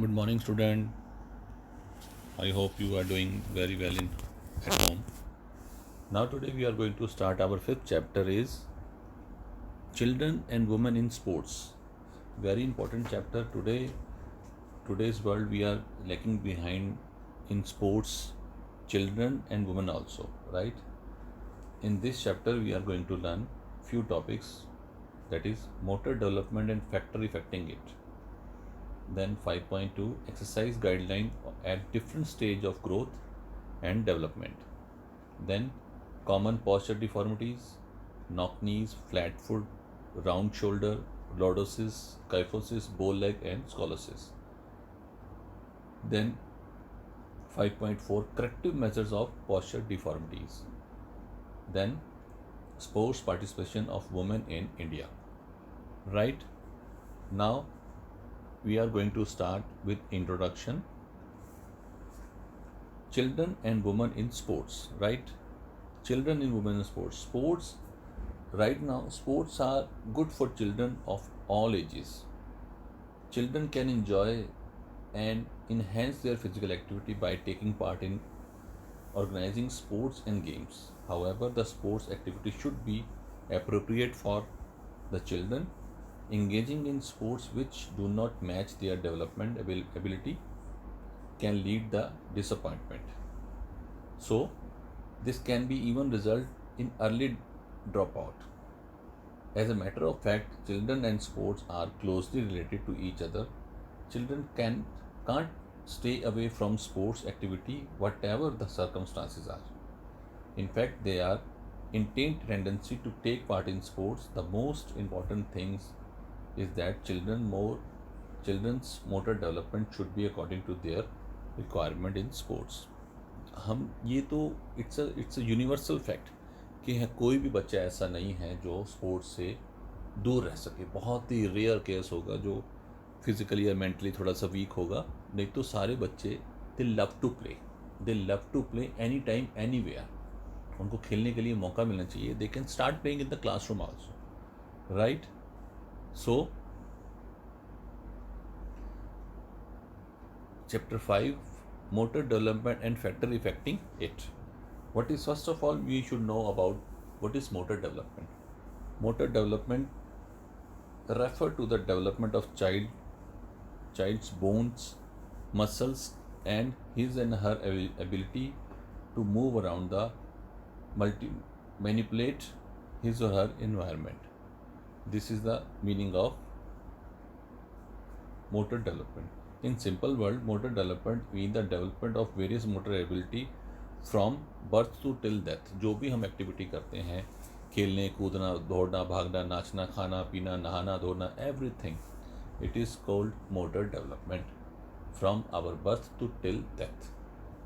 Good morning, student. I hope you are doing very well in at home. Now today we are going to start our fifth chapter is children and women in sports. Very important chapter today. Today's world we are lacking behind in sports, children and women also, right? In this chapter we are going to learn few topics, that is motor development and factor affecting it. Then 5.2 exercise guideline at different stage of growth and development. Then common posture deformities, knock knees, flat foot, round shoulder, lordosis, kyphosis, bow leg and scoliosis. Then 5.4 corrective measures of posture deformities. Then sports participation of women in India. Right? Now we are going to start with introduction. Children and women in sports, right? Children and women in sports. Sports, right now, sports are good for children of all ages. Children can enjoy and enhance their physical activity by taking part in organizing sports and games. However, the sports activity should be appropriate for the children. Engaging in sports which do not match their development ability can lead the disappointment. So, this can be even result in early dropout. As a matter of fact, children and sports are closely related to each other. Children can't stay away from sports activity whatever the circumstances are. In fact, they are innate tendency to take part in sports. The most important things is that children's motor development should be according to their requirement in sports. हम ये तो it's a universal fact कि है कोई भी बच्चा ऐसा नहीं है जो स्पोर्ट्स से दूर रह सके. बहुत ही रेयर केस होगा जो फिजिकली या मेंटली थोड़ा सा वीक होगा, नहीं तो सारे बच्चे they love to play any time anywhere. उनको खेलने के लिए मौका मिलना चाहिए. They can start playing in the classroom also, right? So chapter 5, motor development and factor affecting it. What is, first of all, we should know about what is motor development. Motor development refer to the development of child's bones, muscles and his and her ability to move around the manipulate his or her environment. This is the meaning of motor development. In simple word, motor development means the development of various motor ability from birth to till death. जो भी हम activity करते हैं, खेलने कूदना, दौड़ना, भागना, नाचना, खाना पीना, नहाना धोना, everything, it is called motor development from our birth to till death.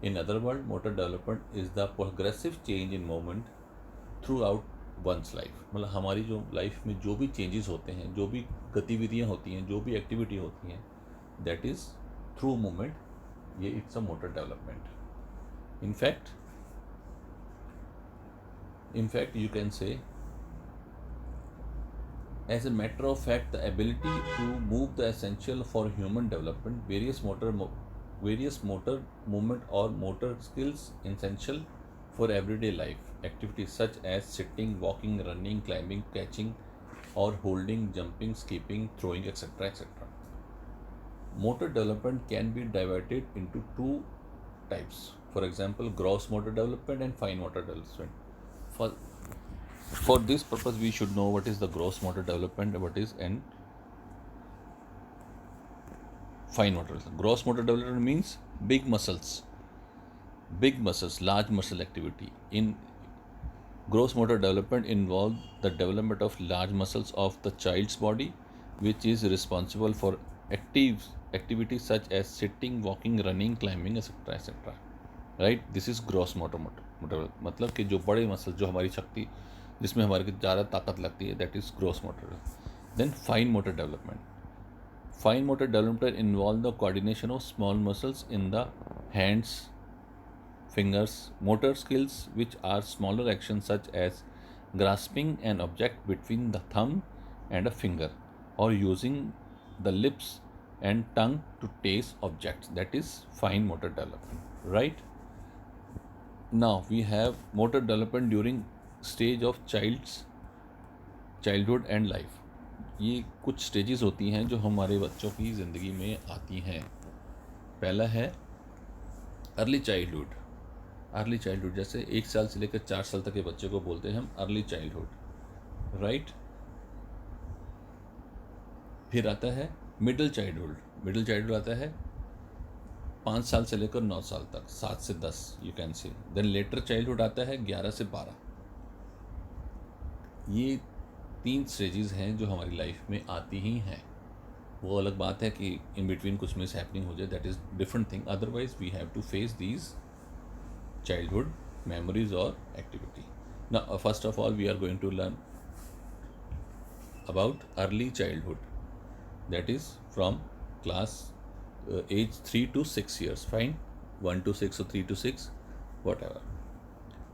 In other words, motor development is the progressive change in movement throughout one's life. मतलब हमारी जो लाइफ में जो भी चेंजेस होते हैं, जो भी गतिविधियाँ होती हैं, जो भी एक्टिविटी होती हैं, that is through movement, it's a motor development. In fact you can say, as a matter of fact, the ability to move the essential for human development. Various motor movement or motor skills essential for everyday life activities such as sitting, walking, running, climbing, catching or holding, jumping, skipping, throwing, etc., etc. Motor development can be divided into two types. For example, gross motor development and fine motor development. For this purpose, we should know what is the gross motor development, what is and fine motor development. Gross motor development means big muscles, large muscle activity. In gross motor development involve the development of large muscles of the child's body, which is responsible for activities such as sitting, walking, running, climbing, etc., etc. Right? This is gross motor मतलब कि जो बड़े muscle, जो हमारी शक्ति, जिसमें हमारे ज़्यादा ताकत लगती है, that is gross motor. Then fine motor development. Fine motor development involve the coordination of small muscles in the hands, fingers, motor skills which are smaller actions such as grasping an object between the thumb and a finger or using the lips and tongue to taste objects. That is fine motor development, right? Now we have motor development during stage of childhood and life. ये कुछ stages होती हैं जो हमारे बच्चों की ज़िंदगी में आती हैं. पहला है अर्ली चाइल्डहुड. अर्ली चाइल्डहुड जैसे 1 साल से लेकर 4 साल तक के बच्चे को बोलते हैं हम अर्ली चाइल्डहुड, राइट. फिर आता है मिडिल चाइल्डहुड. मिडिल चाइल्डहुड आता है 5 साल से लेकर 9 साल तक, 7 से 10 you can say. Then later childhood आता है 11 से 12. ये 3 स्टेजेस हैं जो हमारी लाइफ में आती ही हैं. वो अलग बात है कि इन बिटवीन कुछ मिस हैपनिंग हो जाए, that is different thing. Otherwise we have to face these childhood memories or activity. Now, first of all, we are going to learn about early childhood. That is from class age 3 to 6 years. Fine, 1 to 6 or 3 to 6, whatever.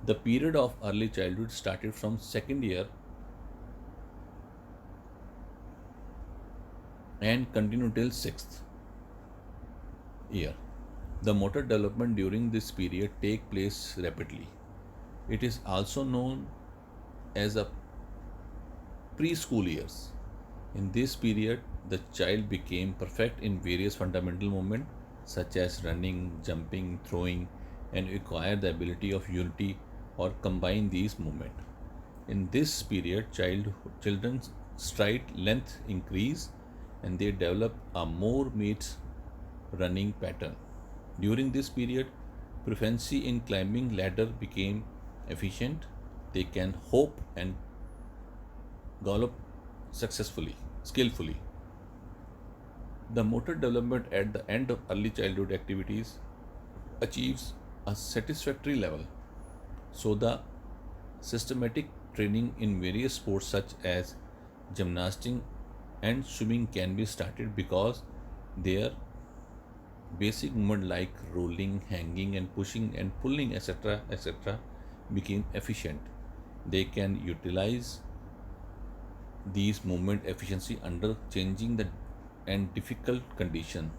The period of early childhood started from second year and continue till 6th year. The motor development during this period take place rapidly. It is also known as a preschool years. In this period, the child became perfect in various fundamental movements such as running, jumping, throwing, and acquired the ability of unity or combine these movements. In this period, children's stride length increase and they develop a more meets running pattern. During this period, proficiency in climbing ladder became efficient. They can hop and gallop successfully, skillfully. The motor development at the end of early childhood activities achieves a satisfactory level. So the systematic training in various sports such as gymnastics and swimming can be started because their basic movement like rolling, hanging and pushing and pulling etc became efficient. They can utilize these movement efficiency under changing the and difficult condition.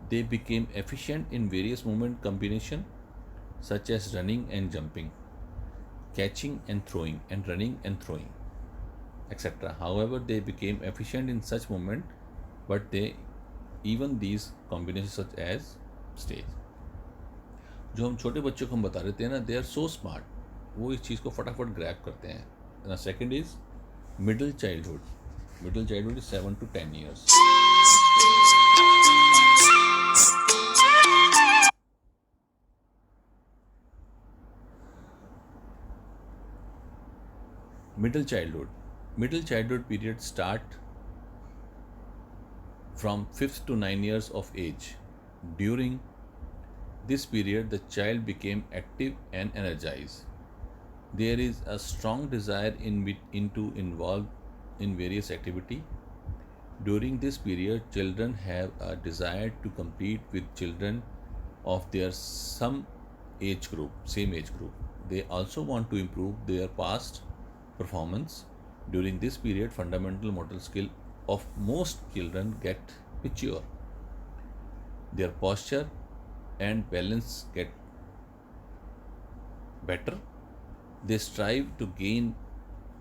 They became efficient in various movement combination such as running and jumping, catching and throwing, and running and throwing, etc. However, they became efficient in such movement, but they even these combinations such as stage. जो हम छोटे बच्चों को हम बता देते हैं ना, दे आर सो स्मार्ट, वो इस चीज़ को फटाफट ग्रैब करते हैं. ना second is middle childhood. Middle childhood is 7 to 10 years. Middle childhood period start from 5th to 9 years of age. During this period, the child became active and energized. There is a strong desire to involve in various activity. During this period, children have a desire to compete with children of their same age group. They also want to improve their past performance. During this period, fundamental motor skill of most children get mature. Their posture and balance get better. They strive to gain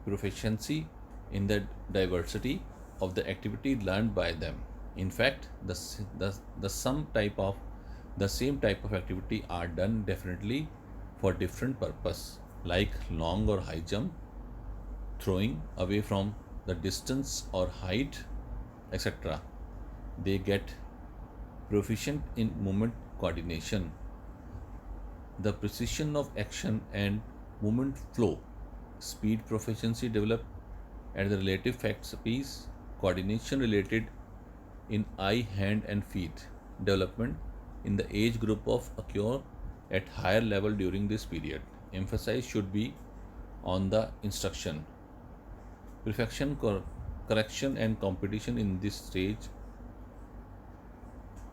proficiency in the diversity of the activity learned by them. In fact, the same type of activity are done differently for different purpose, like long or high jump, throwing away from the distance or height, etc. They get proficient in movement coordination. The precision of action and movement flow, speed proficiency develop at the relative facts piece. Coordination related in eye, hand and feet development in the age group of occur at higher level during this period. Emphasis should be on the instruction, perfection, correction and competition in this stage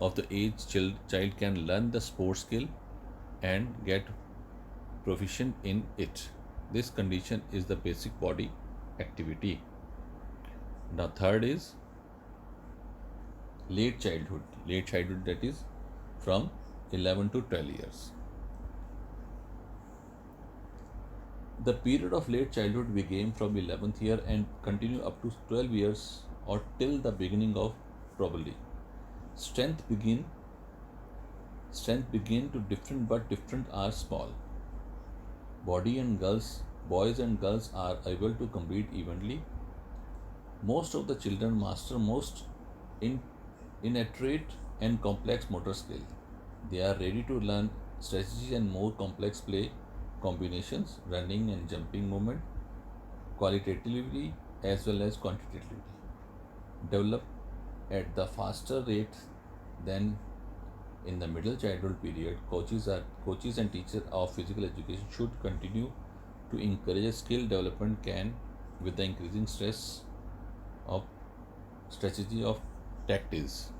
of the age. Child can learn the sports skill and get proficient in it. This condition is the basic body activity. Now third is late childhood, that is from 11 to 12 years. The period of late childhood begin from 11th year and continue up to 12 years or till the beginning of puberty. Strength begin strength begin to different, but different are small. Body and girls, boys and girls are able to compete evenly. Most of the children master most in intricate and complex motor skill. They are ready to learn strategy and more complex play combinations, running and jumping movement, qualitatively as well as quantitatively. Develop at the faster rate than in the middle childhood period. Coaches and teachers of physical education should continue to encourage skill development can with the increasing stress of strategy of tactics.